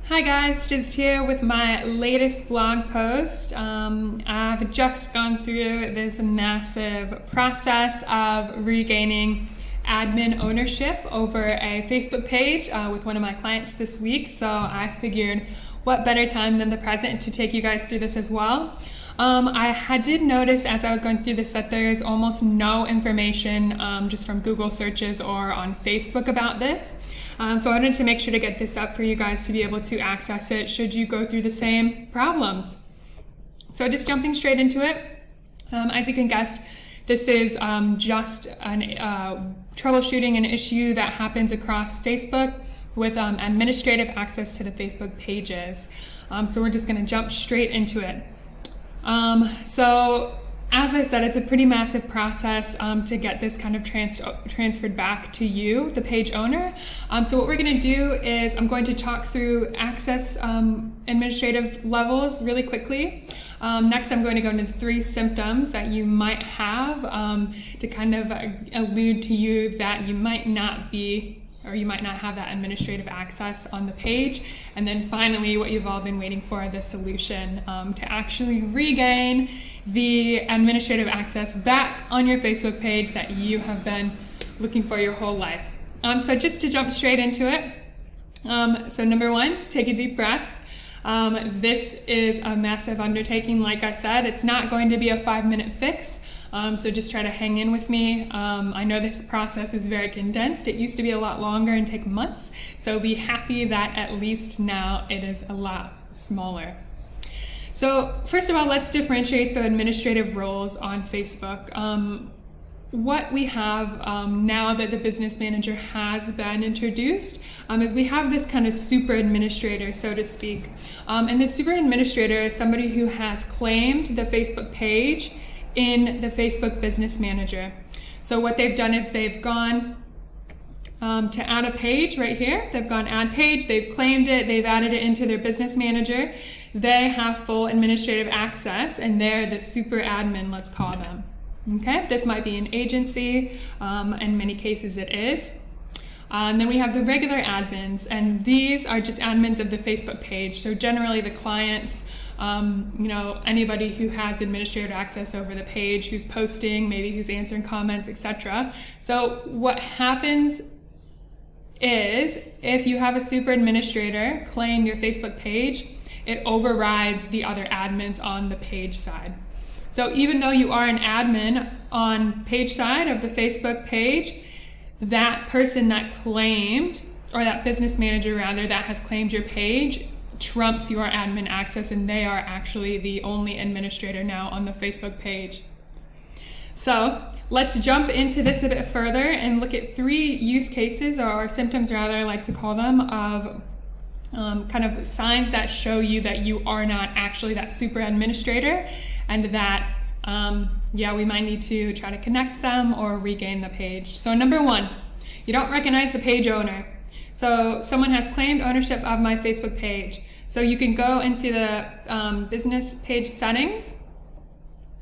Hi guys, just here with my latest blog post. I've just gone through this massive process of regaining admin ownership over a Facebook page with one of my clients this week, so I figured what better time than the present to take you guys through this as well. I did notice as I was going through this that there's almost no information just from Google searches or on Facebook about this. So I wanted to make sure to get this up for you guys to be able to access it should you go through the same problems. So just jumping straight into it, as you can guess, this is just troubleshooting an issue that happens across Facebook with administrative access to the Facebook pages. So we're just going to jump straight into it. So as I said, it's a pretty massive process to get this kind of transferred back to you, the page owner. So what we're going to do is I'm going to talk through access administrative levels really quickly. Next, I'm going to go into the 3 symptoms that you might have to kind of allude to you that you might not be or you might not have that administrative access on the page. And then finally, what you've all been waiting for, the solution to actually regain the administrative access back on your Facebook page that you have been looking for your whole life. So just to jump straight into it, so number 1, take a deep breath. This is a massive undertaking. Like I said, it's not going to be a 5-minute fix. So just try to hang in with me. I know this process is very condensed. It used to be a lot longer and take months. So be happy that at least now it is a lot smaller. So first of all, let's differentiate the administrative roles on Facebook. What we have now that the business manager has been introduced is we have this kind of super administrator, so to speak. And the super administrator is somebody who has claimed the Facebook page in the Facebook Business Manager. So what they've done is they've gone to add a page right here. They've gone add page, they've claimed it, they've added it into their Business Manager. They have full administrative access and they're the super admin, let's call them. Okay, this might be an agency, in many cases it is. And then we have the regular admins, and these are just admins of the Facebook page. So generally the clients, anybody who has administrative access over the page, who's posting, maybe who's answering comments, etc. So what happens is if you have a super administrator claim your Facebook page, it overrides the other admins on the page side. So even though you are an admin on page side of the Facebook page, that person that claimed, or that business manager rather, that has claimed your page trumps your admin access, and they are actually the only administrator now on the Facebook page. So let's jump into this a bit further and look at 3 use cases, or symptoms rather, I like to call them, of kind of signs that show you that you are not actually that super administrator, and that we might need to try to connect them or regain the page. So number 1, you don't recognize the page owner. So someone has claimed ownership of my Facebook page. So you can go into the business page settings,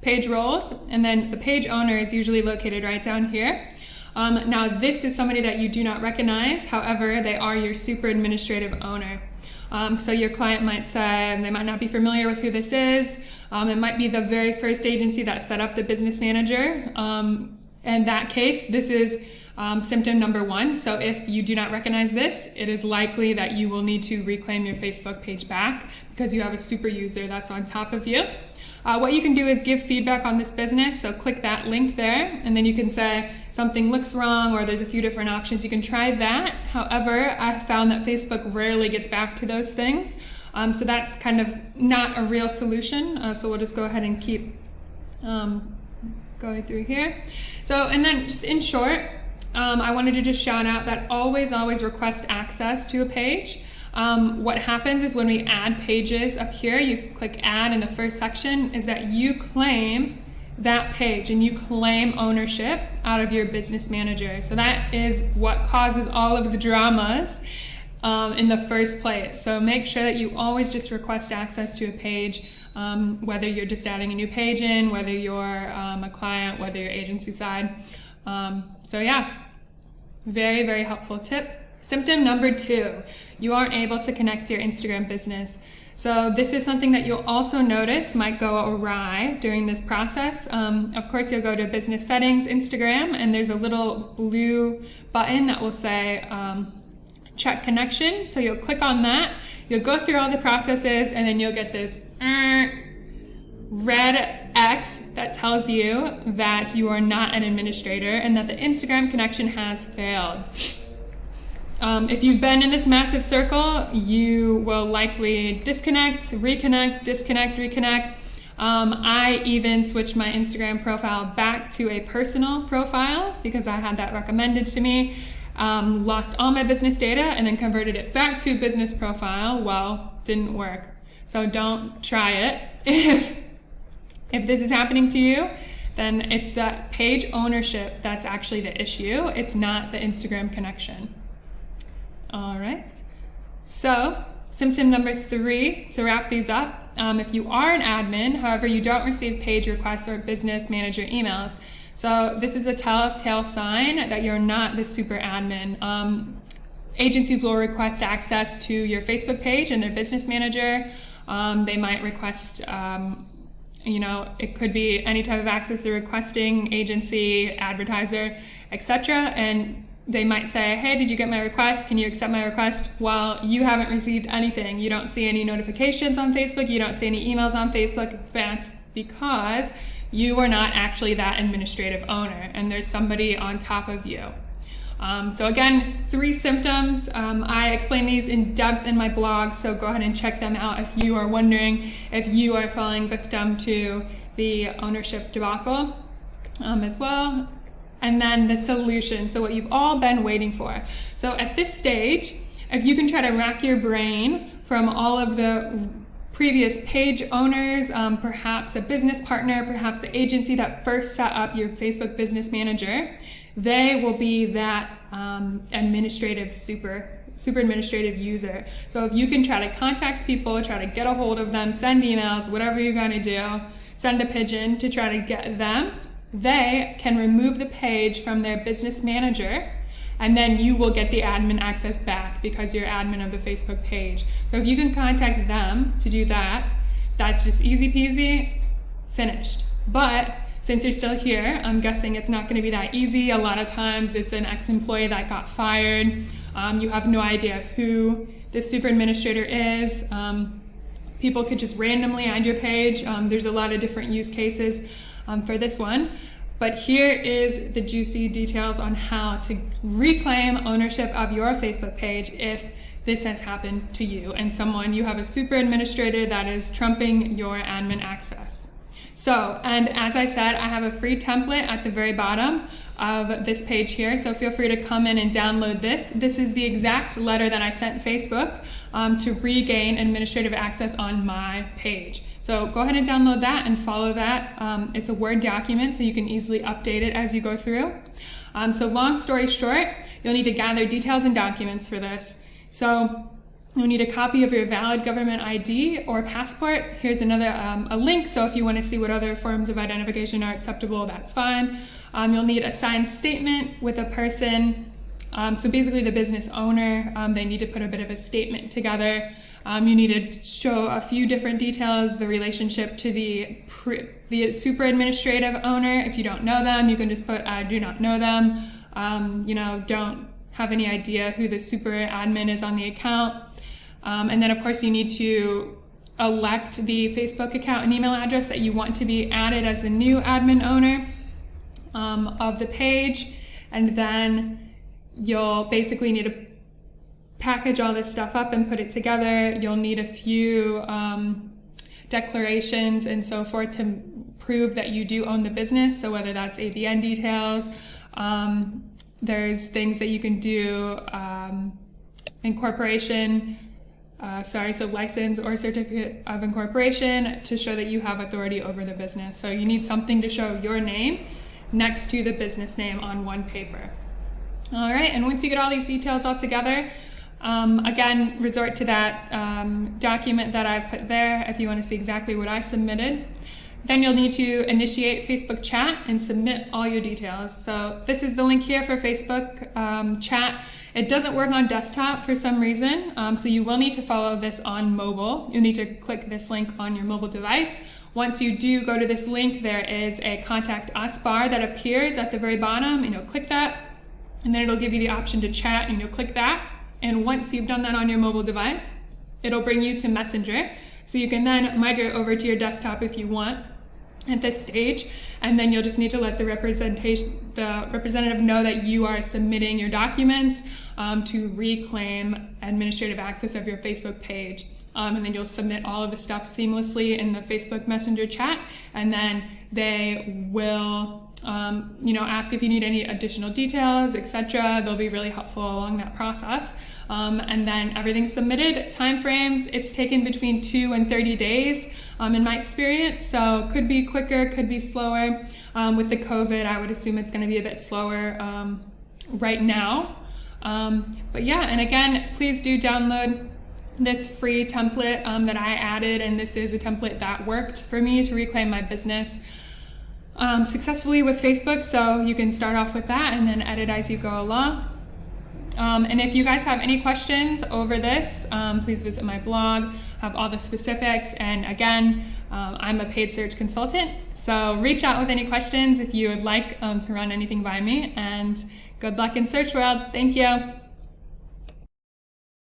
page roles, and then the page owner is usually located right down here. Now this is somebody that you do not recognize, however, they are your super administrative owner. So your client might say, they might not be familiar with who this is. It might be the very first agency that set up the business manager. In that case, this is symptom number 1. So if you do not recognize this, it is likely that you will need to reclaim your Facebook page back because you have a super user that's on top of you. What you can do is give feedback on this business. So click that link there, and then you can say something looks wrong, or there's a few different options. You can try that. However, I found that Facebook rarely gets back to those things. So that's kind of not a real solution. So we'll just go ahead and keep going through here. So, and then just in short, I wanted to just shout out that always request access to a page. What happens is when we add pages up here, you click add in the first section, is that you claim that page and you claim ownership out of your business manager. So that is what causes all of the dramas in the first place. So make sure that you always just request access to a page, whether you're just adding a new page in, whether you're a client, whether you're agency side. So yeah, very helpful tip. Symptom number 2, you aren't able to connect to your Instagram business. So this is something that you'll also notice might go awry during this process. Of course, you'll go to business settings, Instagram, and there's a little blue button that will say check connection. So you'll click on that, you'll go through all the processes, and then you'll get this red X that tells you that you are not an administrator and that the Instagram connection has failed. If you've been in this massive circle, you will likely disconnect, reconnect, disconnect, reconnect. I even switched my Instagram profile back to a personal profile because I had that recommended to me. Lost all my business data and then converted it back to a business profile. Well, didn't work. So don't try it. If this is happening to you, then it's the page ownership that's actually the issue. It's not the Instagram connection. All right. So symptom number 3, to wrap these up, if you are an admin, however, you don't receive page requests or business manager emails. So this is a telltale sign that you're not the super admin. Agencies will request access to your Facebook page and their business manager. They might request, it could be any type of access they're requesting, agency, advertiser, etc. And they might say, hey, did you get my request? Can you accept my request? Well, you haven't received anything. You don't see any notifications on Facebook. You don't see any emails on Facebook. That's because you are not actually that administrative owner and there's somebody on top of you. So again, 3 symptoms. I explain these in depth in my blog, so go ahead and check them out if you are wondering if you are falling victim to the ownership debacle as well. And then the solution, so what you've all been waiting for. So at this stage, if you can try to rack your brain from all of the previous page owners, perhaps a business partner, perhaps the agency that first set up your Facebook business manager, they will be that administrative super administrative user. So if you can try to contact people, try to get a hold of them, send emails, whatever you're going to do, send a pigeon to try to get them, they can remove the page from their business manager, and then you will get the admin access back because you're admin of the Facebook page. So if you can contact them to do that, that's just easy peasy, finished. But since you're still here, I'm guessing it's not going to be that easy. A lot of times it's an ex-employee that got fired. You have no idea who this super administrator is. People could just randomly add your page. There's a lot of different use cases for this one. But here is the juicy details on how to reclaim ownership of your Facebook page if this has happened to you and you have a super administrator that is trumping your admin access. So, and as I said, I have a free template at the very bottom of this page here, so feel free to come in and download this. This is the exact letter that I sent Facebook to regain administrative access on my page. So go ahead and download that and follow that. It's a Word document, so you can easily update it as you go through. So long story short, you'll need to gather details and documents for this. So you'll need a copy of your valid government ID or passport. Here's another a link, so if you want to see what other forms of identification are acceptable, that's fine. You'll need a signed statement with a person. So basically the business owner, they need to put a bit of a statement together. You need to show a few different details, the relationship to the super administrative owner. If you don't know them, you can just put, I do not know them. Don't have any idea who the super admin is on the account. And then of course you need to elect the Facebook account and email address that you want to be added as the new admin owner of the page. And then you'll basically need to package all this stuff up and put it together. You'll need a few declarations and so forth to prove that you do own the business. So whether that's ABN details, there's things that you can do, incorporation, so license or certificate of incorporation to show that you have authority over the business. So you need something to show your name next to the business name on one paper. All right, and once you get all these details all together, again, resort to that document that I've put there if you want to see exactly what I submitted. Then you'll need to initiate Facebook chat and submit all your details. So this is the link here for Facebook chat. It doesn't work on desktop for some reason, so you will need to follow this on mobile. You'll need to click this link on your mobile device. Once you do go to this link, there is a Contact Us bar that appears at the very bottom, and you'll click that, and then it'll give you the option to chat, and you'll click that. And once you've done that on your mobile device, it'll bring you to Messenger. So you can then migrate over to your desktop if you want at this stage, and then you'll just need to let the representative know that you are submitting your documents to reclaim administrative access of your Facebook page. And then you'll submit all of the stuff seamlessly in the Facebook Messenger chat, and then they will ask if you need any additional details, etc. They'll be really helpful along that process. And then everything's submitted. Timeframes, it's taken between 2 and 30 days in my experience. So could be quicker, could be slower. With the COVID, I would assume it's going to be a bit slower right now. But yeah, and again, please do download this free template that I added, and this is a template that worked for me to reclaim my business successfully with Facebook. So you can start off with that and then edit as you go along. And if you guys have any questions over this, please visit my blog, have all the specifics. And again, I'm a paid search consultant, so reach out with any questions if you would like to run anything by me. And good luck in Search World. Thank you.